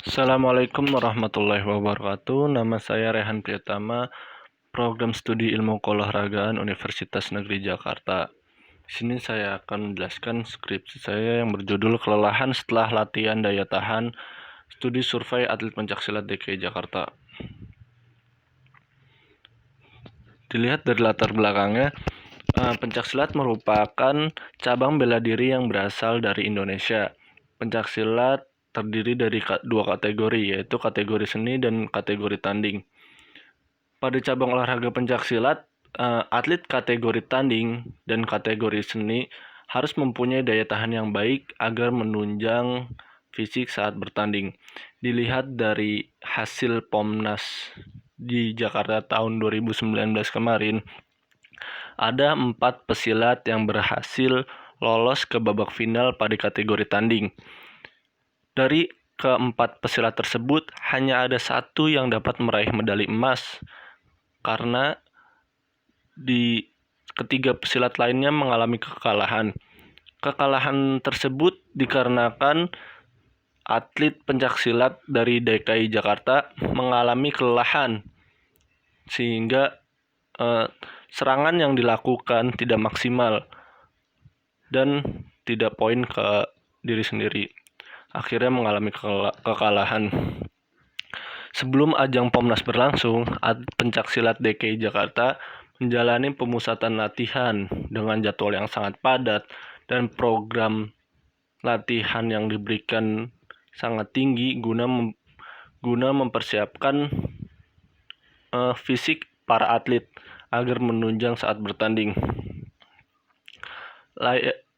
Assalamualaikum warahmatullahi wabarakatuh. Nama saya Rehan Priyatama, Program Studi Ilmu Keolahragaan Universitas Negeri Jakarta. Di sini saya akan menjelaskan skripsi saya yang berjudul Kelelahan Setelah Latihan Daya Tahan Studi Survei Atlet Pencaksilat DKI Jakarta. Dilihat dari latar belakangnya, pencaksilat merupakan cabang bela diri yang berasal dari Indonesia. Pencaksilat terdiri dari dua kategori, yaitu kategori seni dan kategori tanding. Pada cabang olahraga pencaksilat, atlet kategori tanding dan kategori seni harus mempunyai daya tahan yang baik agar menunjang fisik saat bertanding. Dilihat dari hasil Pomnas di Jakarta tahun 2019 kemarin, ada 4 pesilat yang berhasil lolos ke babak final pada kategori tanding. Dari keempat pesilat tersebut, hanya ada satu yang dapat meraih medali emas, karena di ketiga pesilat lainnya mengalami kekalahan. Kekalahan tersebut dikarenakan atlet pencaksilat dari DKI Jakarta mengalami kelelahan, sehingga serangan yang dilakukan tidak maksimal dan tidak poin ke diri sendiri. Akhirnya mengalami kekalahan. Sebelum ajang Pomnas berlangsung, atlet pencaksilat DKI Jakarta menjalani pemusatan latihan dengan jadwal yang sangat padat dan program latihan yang diberikan sangat tinggi guna mempersiapkan fisik para atlet agar menunjang saat bertanding.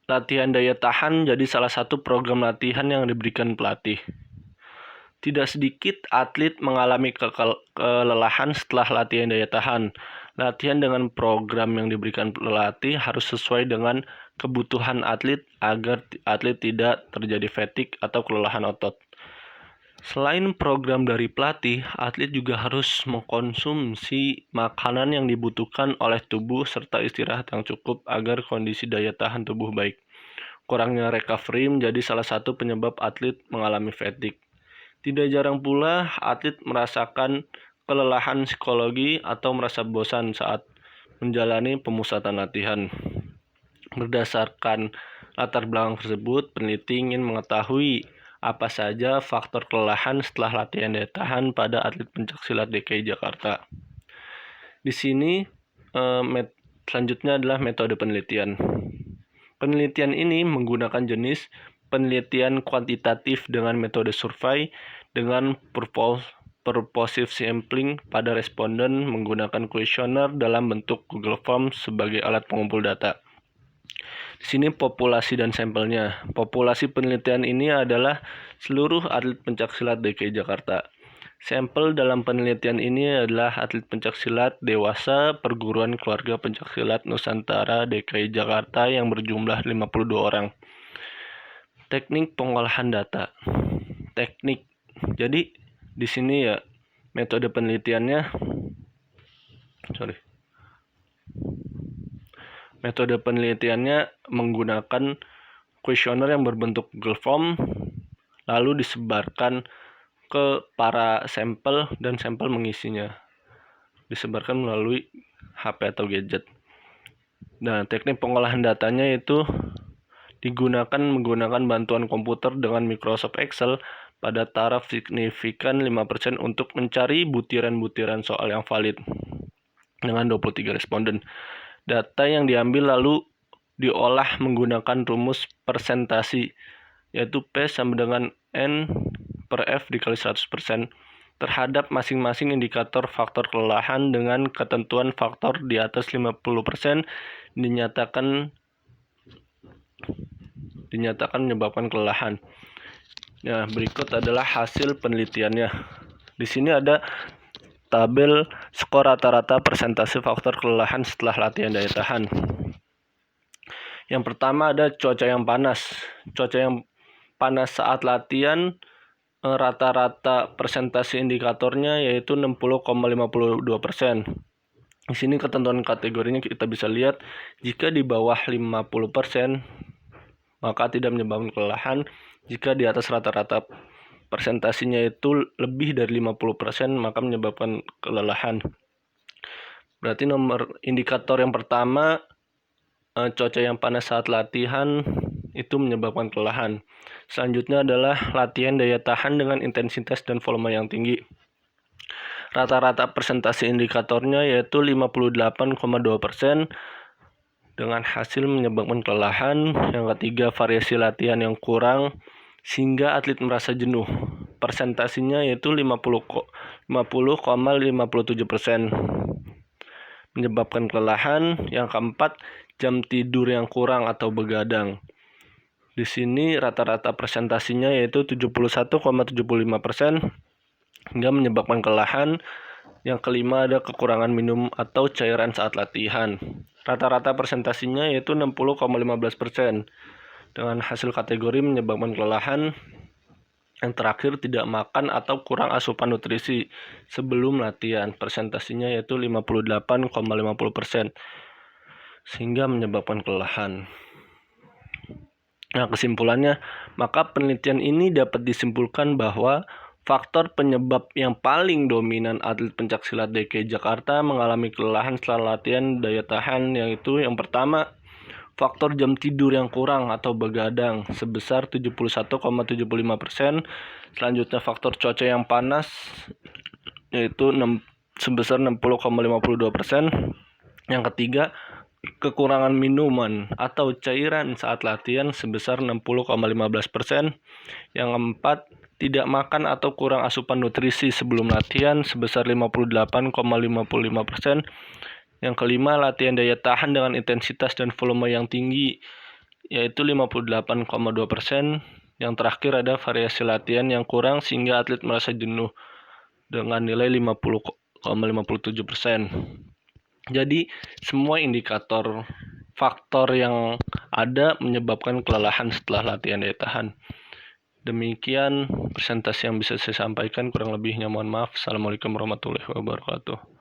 Latihan daya tahan jadi salah satu program latihan yang diberikan pelatih. Tidak sedikit atlet mengalami kelelahan setelah latihan daya tahan. Latihan dengan program yang diberikan pelatih harus sesuai dengan kebutuhan atlet agar atlet tidak terjadi fatigue atau kelelahan otot. Selain program dari pelatih, atlet juga harus mengkonsumsi makanan yang dibutuhkan oleh tubuh serta istirahat yang cukup agar kondisi daya tahan tubuh baik. Kurangnya recovery menjadi salah satu penyebab atlet mengalami fatigue. Tidak jarang pula atlet merasakan kelelahan psikologi atau merasa bosan saat menjalani pemusatan latihan. Berdasarkan latar belakang tersebut, peneliti ingin mengetahui apa saja faktor kelelahan setelah latihan daya tahan pada atlet pencaksilat DKI Jakarta. Di sini selanjutnya adalah metode penelitian. Penelitian ini menggunakan jenis penelitian kuantitatif dengan metode survei dengan purposive sampling pada responden menggunakan kuesioner dalam bentuk Google Forms sebagai alat pengumpul data. Di sini populasi dan sampelnya. Populasi penelitian ini adalah seluruh atlet pencaksilat DKI Jakarta. Sampel dalam penelitian ini adalah atlet pencaksilat dewasa perguruan keluarga pencaksilat Nusantara DKI Jakarta yang berjumlah 52 orang. Teknik pengolahan data. Jadi di sini ya metode penelitiannya Metode penelitiannya menggunakan kuesioner yang berbentuk Google Form, lalu disebarkan ke para sampel dan sampel mengisinya. Disebarkan melalui HP atau gadget. Nah, teknik pengolahan datanya itu menggunakan bantuan komputer dengan Microsoft Excel pada taraf signifikan 5% untuk mencari butiran-butiran soal yang valid dengan 23 responden. Data yang diambil lalu diolah menggunakan rumus persentasi, yaitu P sama dengan N per F dikali 100% terhadap masing-masing indikator faktor kelelahan dengan ketentuan faktor di atas 50% dinyatakan menyebabkan kelelahan. Nah, berikut adalah hasil penelitiannya. Di sini ada tabel skor rata-rata persentase faktor kelelahan setelah latihan daya tahan. Yang pertama ada cuaca yang panas. Cuaca yang panas saat latihan rata-rata persentase indikatornya yaitu 60,52%. Di sini ketentuan kategorinya kita bisa lihat jika di bawah 50% maka tidak menyebabkan kelelahan. Jika di atas rata-rata persentasinya itu lebih dari 50%, maka menyebabkan kelelahan. Berarti indikator yang pertama, cuaca yang panas saat latihan itu menyebabkan kelelahan. Selanjutnya adalah latihan daya tahan dengan intensitas dan volume yang tinggi. Rata-rata persentase indikatornya yaitu 58,2% dengan hasil menyebabkan kelelahan. Yang ketiga, variasi latihan yang kurang sehingga atlet merasa jenuh. Persentasinya yaitu 50,57% menyebabkan kelelahan. Yang keempat, jam tidur yang kurang atau begadang. Di sini rata-rata persentasinya yaitu 71,75% hingga menyebabkan kelelahan. Yang kelima ada kekurangan minum atau cairan saat latihan. Rata-rata persentasinya yaitu 60,15% dengan hasil kategori menyebabkan kelelahan. Yang terakhir, tidak makan atau kurang asupan nutrisi sebelum latihan. Persentasinya yaitu 58,50% sehingga menyebabkan kelelahan. Nah, kesimpulannya, maka penelitian ini dapat disimpulkan bahwa faktor penyebab yang paling dominan atlet pencaksilat DKI Jakarta mengalami kelelahan setelah latihan daya tahan yaitu yang pertama, faktor jam tidur yang kurang atau begadang sebesar 71,75%. Selanjutnya faktor cuaca yang panas yaitu sebesar 60,52%. Yang ketiga, kekurangan minuman atau cairan saat latihan sebesar 60,15%. Yang keempat, tidak makan atau kurang asupan nutrisi sebelum latihan sebesar 58,55%. Yang kelima, latihan daya tahan dengan intensitas dan volume yang tinggi yaitu 58,2%. Yang terakhir ada variasi latihan yang kurang sehingga atlet merasa jenuh dengan nilai 50,57%. Jadi semua indikator faktor yang ada menyebabkan kelelahan setelah latihan daya tahan. Demikian presentasi yang bisa saya sampaikan, kurang lebihnya mohon maaf. Assalamualaikum warahmatullahi wabarakatuh.